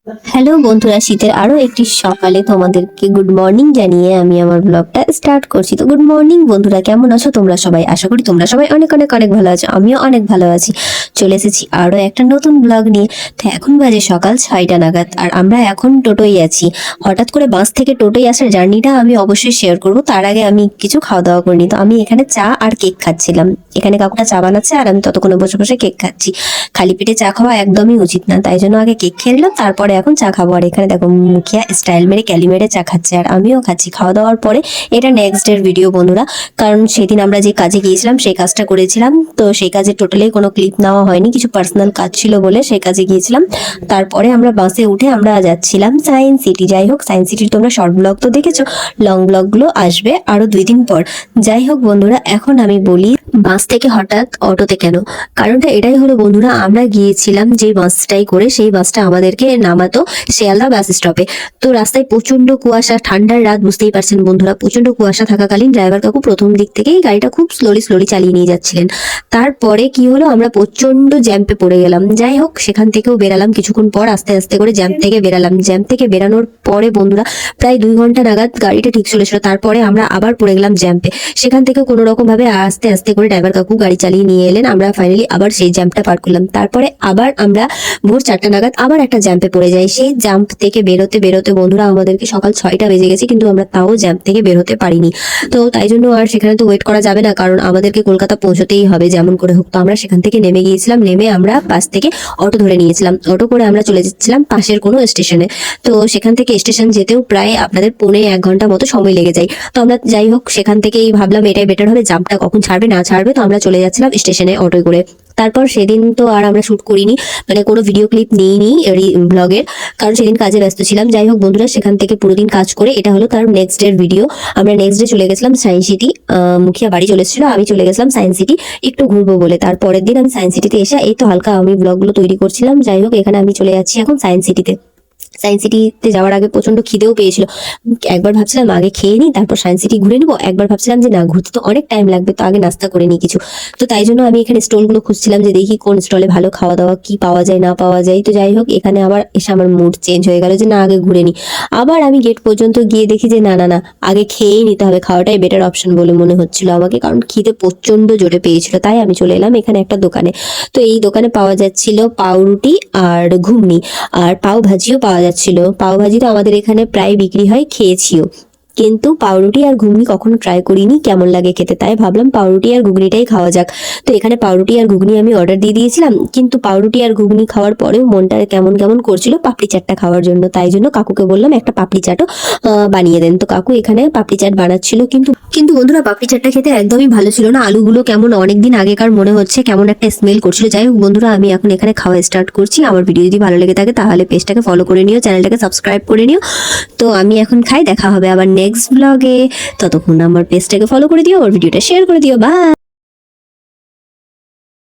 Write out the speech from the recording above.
Hello বন্ধুরা, শীতের আরো একটি সকালে তোমাদেরকে গুড মর্নিং জানিয়ে আমি আমার ব্লগটা স্টার্ট করছি। তো গুড মর্নিং বন্ধুরা, কেমন আছো তোমরা সবাই? আশা করি তোমরা সবাই অনেক অনেক অনেক ভালো আছো। আমিও অনেক ভালো আছি। চলে এসেছি আরো একটা নতুন ব্লগ নিয়ে। তো এখন বাজে সকাল 6টা নাগাদ, আর আমরা এখন টোটোই আছি। হঠাৎ করে বাস থেকে টোটোই আসার জার্নিটা আমি অবশ্যই শেয়ার করব। তার আগে আমি কিছু খাওয়া দাওয়া করিনি। তো আমি এখানে চা আর কেক খাচ্ছিলাম। এখানে কাকুটা চা বানাচ্ছে আর আমি ততক্ষণে বসে বসে কেক খাচ্ছি। খালি পেটে চা খাওয়া একদমই উচিত না, তাই জন্য আগে কেক খেয়ে নিলাম, তারপরে এখন চা খাবো। আর এখানে দেখো মুখিয়া স্টাইল মেরে ক্যালি মেরে চা খাচ্ছে, আর আমিও খাচ্ছি। খাওয়া দাওয়ার পরে এটা নেক্সট ডের ভিডিও বন্ধুরা, কারণ সেদিন আমরা যে কাজে গিয়েছিলাম সেই কাজটা করেছিলাম। তো সেই কাজে টোটালি কোনো ক্লিপ নেওয়া হয়নি, কিছু পার্সোনাল কাজ ছিল বলে সেই কাজে গিয়েছিলাম। তারপরে আমরা বাসে উঠে আমরা যাচ্ছিলাম সায়েন্স সিটি। যাই হোক, সায়েন্স সিটির তোমরা শর্ট ব্লগ তো দেখেছো, লং ব্লগগুলো আসবে আরো 2 দিন পর। যাই হোক বন্ধুরা, এখন আমি বলি বাস থেকে হঠাৎ অটোতে কেন। কারণটা এটাই হলো বন্ধুরা, আমরা গিয়েছিলাম যে বাসটাই করে, সেই বাসটা আমাদেরকে নামাতো শিয়ালদা বাস স্টপে। তো রাস্তায় প্রচন্ড কুয়াশা, ঠান্ডার রাত, বুঝতেই পারছেন বন্ধুরা। প্রচন্ড কুয়াশা থাকাকালীন ড্রাইভার কাকু প্রথম দিক থেকেই গাড়িটা খুব স্লোলি চালিয়ে নিয়ে যাচ্ছিলেন। তারপরে কি হলো, আমরা প্রচন্ড জ্যাম্পে পড়ে গেলাম। যাই হোক, সেখান থেকেও বেরালাম কিছুক্ষণ পর, আস্তে আস্তে করে জ্যাম্প থেকে বেরালাম। জ্যাম্প থেকে বেরানোর পরে বন্ধুরা প্রায় 2 ঘন্টা নাগাদ গাড়িটা ঠিক চলেছিল। তারপরে আমরা আবার পড়ে গেলাম জ্যাম্পে। সেখান থেকে কোনো রকম ভাবে আস্তে আস্তে করে ড্রাইভার কাকু গাড়ি চালিয়ে নিয়ে এলেন। আমরা ফাইনালি আবার সেই জ্যাম্পটা পার করলাম। তারপরে আবার আমরা ভোর 4টা নাগাদ আবার একটা জ্যাম্পে পড়ে যাই। সেই জাম্প থেকে বেরোতে বেরোতে বন্ধুরা আমাদেরকে সকাল 6টা বেজে গেছে, কিন্তু আমরা তাও জ্যাম্প থেকে বেরোতে পারিনি। তো তাই জন্য আর সেখানে তো ওয়েট করা যাবে না, কারণ আমাদেরকে কলকাতা পৌঁছতেই হবে যেমন করে হোক। তো আমরা সেখান থেকে নেমে গিয়েছিলাম। নেমে আমরা বাস থেকে অটো ধরে নিয়েছিলাম। অটো করে আমরা চলে যাচ্ছিলাম পাশের কোনো স্টেশনে। তো সেখান থেকে স্টেশন যেতেও প্রায় আপনাদের 1.5 ঘন্টা মতো সময় লেগে যায়। তো আমরা যাই হোক সেখান থেকেই ভাবলাম এটাই বেটার হবে, জাম্পটা কখন ছাড়বে না ছাড়বে। তো আমরা চলে যাচ্ছিলাম স্টেশনে অটোয় করে। তারপর সেদিন তো আর আমরা শুট করিনি, মানে কোনো ভিডিও ক্লিপ নিইনি ব্লগের, কারণ সেদিন কাজে ব্যস্ত ছিলাম। যাই হোক বন্ধুরা, সেখান থেকে পুরো দিন কাজ করে এটা হলো তার নেক্সট ডের ভিডিও। আমরা নেক্সট ডে চলে গেছিলাম সায়েন্স সিটি। মুখিয়া বাড়ি চলে এসেছিল, আমি চলে গেছিলাম সায়েন্স সিটি একটু ঘুরবো বলে। তারপরের দিন আমি সায়েন্স সিটিতে এসে এই তো হালকা আমি ব্লগগুলো তৈরি করছিলাম। যাই হোক, এখানে আমি চলে যাচ্ছি এখন সায়েন্স সিটিতে। সায়েন্স সিটিতে যাওয়ার আগে প্রচন্ড খিদেও পেয়েছিল। একবার ভাবছিলাম আগে খেয়ে নিই, তারপর সায়েন্স সিটি ঘুরে নেবো। একবার ভাবছিলাম যে না, ঘুরতে তো অনেক টাইম লাগবে, তো আগে নাস্তা করে নিই কিছু। তো তাই জন্য আমি এখানে স্টলগুলো খুঁজছিলাম যে দেখি কোন স্টলে ভালো খাওয়া দাওয়া কি পাওয়া যায় না পাওয়া যায়। তো যাই হোক, এখানে আবার এসে আমার মুড চেঞ্জ হয়ে গেল যে না, আগে ঘুরে নিই। আবার আমি গেট পর্যন্ত গিয়ে দেখি যে না না না, আগে খেয়েই নিতে হবে, খাওয়াটাই বেটার অপশন বলে মনে হচ্ছিল আমাকে, কারণ খিদে প্রচন্ড জোরে পেয়েছিল। তাই আমি চলে এলাম এখানে একটা দোকানে। তো এই দোকানে পাওয়া যাচ্ছিল পাউরুটি আর ঘুগনি, আর পাও ভাজিও পাওয়া যাচ্ছিল। পাও ভাজি তো আমাদের এখানে প্রায় বিক্রি হয়, খেয়েছিও, কিন্তু পাউরুটি আর ঘুগনি কখনো ট্রাই করিনি কেমন লাগে খেতে। তাই ভাবলাম পাউরুটি আর ঘুগনিটাই খাওয়া যাক। তো এখানে পাউরুটি আর ঘুগনি আমি অর্ডার দিয়ে দিয়েছিলাম, কিন্তু পাউরুটি আর ঘুগনি খাওয়ার পরেও মনটা কেমন কেমন করছিল পাপড়ি চাটটা খাওয়ার জন্য। তাই জন্য কাকুকে বললাম একটা পাপড়ি চাটও বানিয়ে দেন। তো কাকু এখানে পাপড়ি চাট বানাচ্ছিল, কিন্তু কিন্তু বন্ধুরা পাপড়ি চাটটা খেতে একদমই ভালো ছিল না। আলুগুলো কেমন অনেকদিন আগেকার মনে হচ্ছে, কেমন একটা স্মেল করছিল। যাই হোক বন্ধুরা, আমি এখন এখানে খাওয়া স্টার্ট করছি। আমার ভিডিও যদি ভালো লেগে থাকে তাহলে পেজটাকে ফলো করে নিও, চ্যানেলটাকে সাবস্ক্রাইব করে নিও। তো আমি এখন খাই, দেখা হবে আবার নেক্সট ব্লগে। ততক্ষণ আমার পেজটাকে ফলো করে দিও, আমার ভিডিওটা শেয়ার করে দিও। বাই।